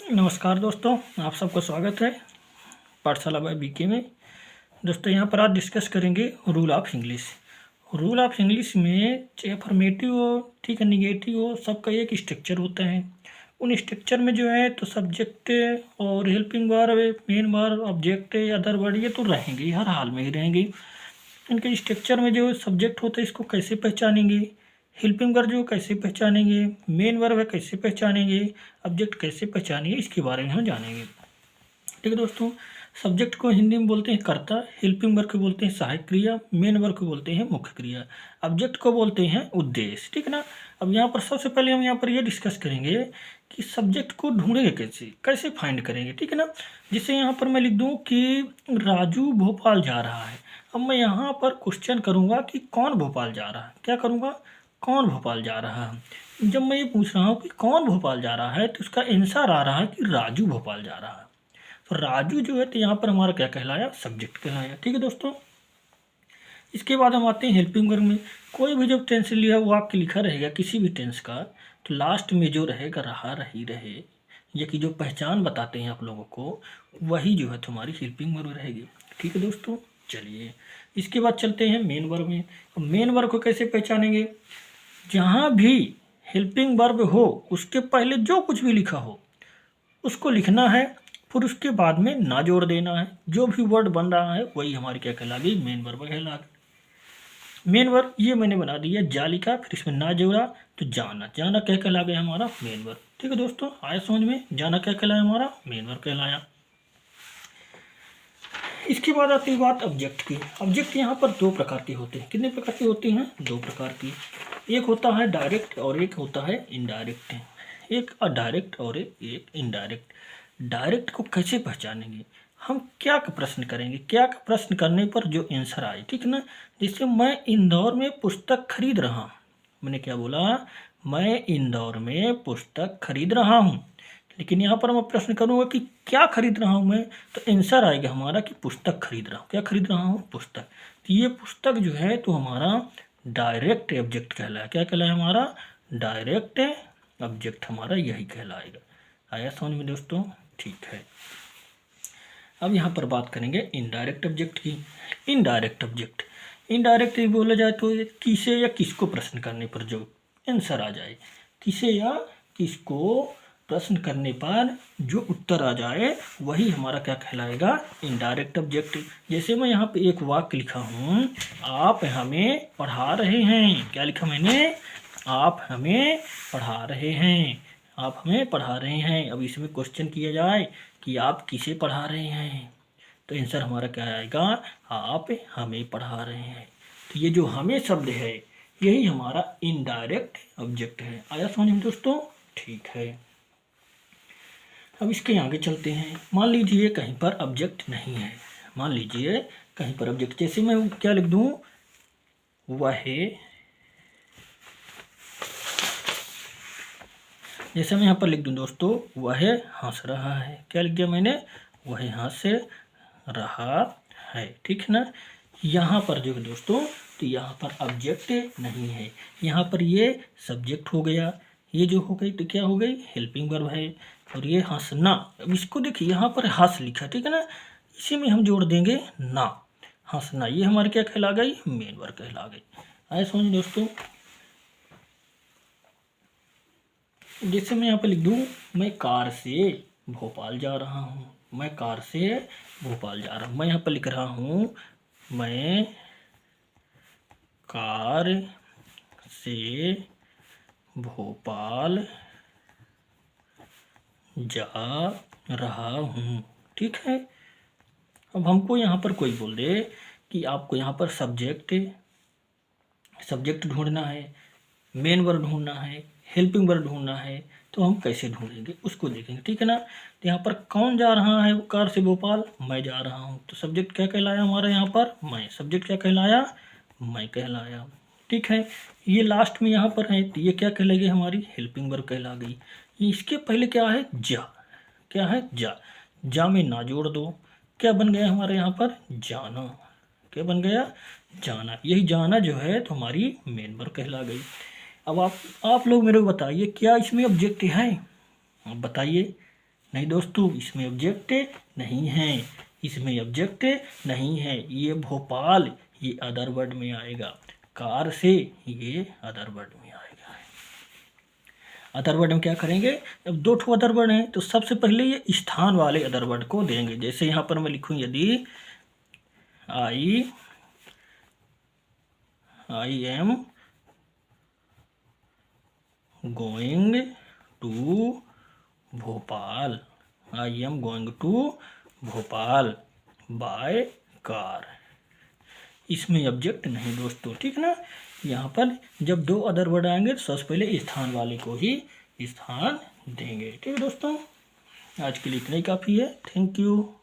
नमस्कार दोस्तों, आप सबका स्वागत है पाठशाला बाय बीके में। दोस्तों यहाँ पर आज डिस्कस करेंगे rule of English. Rule of English में चाहे अफर्मेटिव हो, ठीक है, निगेटिव हो, सबका एक स्ट्रक्चर होता है। उन स्ट्रक्चर में जो है तो सब्जेक्ट और helping verb, main verb, object, other word ये तो रहेंगे, हर हाल में ही रहेंगे। इनके स्ट्रक्चर में जो सब्जेक्ट होता है इसको कैसे पहचानेंगे, हेल्पिंग वर्ब जो कैसे पहचानेंगे, मेन वर्ब है कैसे पहचानेंगे, ऑब्जेक्ट कैसे पहचानेंगे, इसके बारे में हम जानेंगे। ठीक है दोस्तों, सब्जेक्ट को हिंदी में बोलते हैं कर्ता, हेल्पिंग वर्ब को बोलते हैं सहायक क्रिया, मेन वर्ब को बोलते हैं मुख्य क्रिया, ऑब्जेक्ट को बोलते हैं उद्देश्य। ठीक है ना। अब यहाँ पर सबसे पहले हम यहाँ पर ये डिस्कस करेंगे कि सब्जेक्ट को ढूंढेंगे कैसे, कैसे फाइंड करेंगे। ठीक है ना। जिससे यहाँ पर मैं लिख दूँ कि राजू भोपाल जा रहा है। अब मैं यहाँ पर क्वेश्चन करूँगा कि कौन भोपाल जा रहा है, क्या करूँगा, कौन भोपाल जा रहा है। जब मैं ये पूछ रहा हूँ कि कौन भोपाल जा रहा है तो उसका आंसर आ रहा है कि राजू भोपाल जा रहा है। तो राजू जो है तो यहाँ पर हमारा क्या कहलाया, सब्जेक्ट कहलाया। ठीक है दोस्तों। इसके बाद हम आते हैं हेल्पिंग वर्ब में। कोई भी जब टेंस लिया वाक्य लिखा रहेगा किसी भी टेंस का, तो लास्ट में जो रहेगा रहा, रही, रहे, ये कि जो पहचान बताते हैं आप लोगों को, वही जो है तुम्हारी हेल्पिंग वर्ब रहेगी। ठीक है दोस्तों। चलिए इसके बाद चलते हैं मेन वर्ब में। मेन वर्ब को कैसे पहचानेंगे, जहाँ भी हेल्पिंग वर्ब हो उसके पहले जो कुछ भी लिखा हो उसको लिखना है, फिर उसके बाद में ना जोड़ देना है। जो भी वर्ड बन रहा है वही हमारी क्या कहलाएगी, मेन वर्ब कहलाएगी। मेन वर्ब ये मैंने बना दिया, जा लिखा, फिर इसमें ना जोड़ा तो जाना, जाना क्या कहला गया हमारा, मेन वर्ब। ठीक है दोस्तों, आया समझ में, जाना क्या कहलाया हमारा, मेन वर्ब कहलाया। इसके बाद आती है बात ऑब्जेक्ट की। ऑब्जेक्ट यहाँ पर दो प्रकार के होते हैं। कितने प्रकार के होते हैं, दो प्रकार की। एक होता है डायरेक्ट और एक होता है इनडायरेक्ट। एक डायरेक्ट और एक इनडायरेक्ट। डायरेक्ट को कैसे पहचानेंगे, हम क्या का प्रश्न करेंगे, क्या का प्रश्न करने पर जो आंसर आए। ठीक है ना। जैसे मैं इंदौर में पुस्तक खरीद रहा हूँ, मैंने क्या बोला, मैं इंदौर में पुस्तक खरीद रहा हूँ। लेकिन यहाँ पर मैं प्रश्न करूँगा कि क्या खरीद रहा हूँ मैं, तो आंसर आएगा हमारा कि पुस्तक खरीद रहा हूँ। क्या खरीद रहा हूँ, पुस्तक। तो ये पुस्तक जो है तो हमारा डायरेक्ट ऑब्जेक्ट कहलाया। क्या कहलाया हमारा, डायरेक्ट ऑब्जेक्ट हमारा यही कहलाएगा। आया समझ में दोस्तों, ठीक है। अब यहाँ पर बात करेंगे इनडायरेक्ट ऑब्जेक्ट की। इनडायरेक्ट ऑब्जेक्ट, इनडायरेक्ट बोला जाए तो किसे या किसको प्रश्न करने पर जो आंसर आ जाए, किसे या किसको प्रश्न करने पर जो उत्तर आ जाए वही हमारा क्या कहलाएगा, इनडायरेक्ट ऑब्जेक्ट। जैसे मैं यहाँ पे एक वाक्य लिखा हूँ, आप हमें पढ़ा रहे हैं। क्या लिखा मैंने, आप हमें पढ़ा रहे हैं, आप हमें पढ़ा रहे हैं। अब इसमें क्वेश्चन किया जाए कि आप किसे पढ़ा रहे हैं, तो आंसर हमारा क्या आएगा, आप हमें पढ़ा रहे हैं। तो ये जो हमें शब्द है यही हमारा इनडायरेक्ट ऑब्जेक्ट है। आया समझ में दोस्तों, ठीक है। अब इसके आगे चलते हैं। मान लीजिए कहीं पर ऑब्जेक्ट नहीं है, मान लीजिए कहीं पर ऑब्जेक्ट, जैसे मैं क्या लिख दूं, वह, जैसे मैं यहाँ पर लिख दूं दोस्तों, वह हंस रहा है। क्या लिख दिया मैंने, वह हंस रहा है। ठीक है ना। यहाँ पर जो है दोस्तों, तो यहाँ पर ऑब्जेक्ट नहीं है, यहाँ पर ये सब्जेक्ट हो गया। ये जो हो गई तो क्या हो गई, हेल्पिंग वर्ब है। और ये हंसना, अब इसको देखिए यहाँ पर हंस लिखा, ठीक है ना, इसी में हम जोड़ देंगे ना, हंसना, ये हमारे क्या कहला गई, मेन वर्ब कहला गई। आए समझ दोस्तों। जैसे मैं यहाँ पे लिख दूँ, मैं कार से भोपाल जा रहा हूँ, मैं कार से भोपाल जा रहा हूँ। मैं यहाँ पर लिख रहा हूँ, मैं कार से भोपाल जा रहा हूँ। ठीक है। अब हमको यहाँ पर कोई बोल दे कि आपको यहाँ पर सब्जेक्ट ढूंढना है, मेन वर्ब ढूंढना है, हेल्पिंग वर्ब ढूंढना है, तो हम कैसे ढूंढेंगे उसको देखेंगे। ठीक है ना। तो यहाँ पर कौन जा रहा है कार से भोपाल, मैं जा रहा हूँ। तो सब्जेक्ट क्या कहलाया हमारा यहाँ पर, मैं। सब्जेक्ट क्या कहलाया, मैं कहलाया। ठीक है। ये लास्ट में यहाँ पर है तो ये क्या कहलाएगी, हमारी हेल्पिंग वर्ब कहला गई। इसके पहले क्या है, जा। क्या है, जा। जा में ना जोड़ दो, क्या बन गया हमारे यहाँ पर, जाना। क्या बन गया, जाना। यही जाना जो है तो हमारी मेन वर्ब कहला गई। अब आप लोग मेरे को बताइए, क्या इसमें ऑब्जेक्ट है, आप बताइए। नहीं दोस्तों, इसमें ऑब्जेक्ट नहीं है, इसमें ऑब्जेक्ट नहीं है। ये भोपाल ये अदर वर्ड में आएगा, कार से ये अदर वर्ड में आएगा। अदर वर्ड में क्या करेंगे, अब दो ठो अदर वर्ड हैं तो सबसे पहले ये स्थान वाले अदर वर्ड को देंगे। जैसे यहाँ पर मैं लिखूँ, यदि I am going to Bhopal, I am going to Bhopal by car, इसमें ऑब्जेक्ट नहीं दोस्तों, ठीक ना। यहाँ पर जब दो अदर वर्ड आएंगे तो सबसे पहले स्थान वाले को ही स्थान देंगे। ठीक है दोस्तों, आज के लिए इतना ही काफ़ी है। Thank you.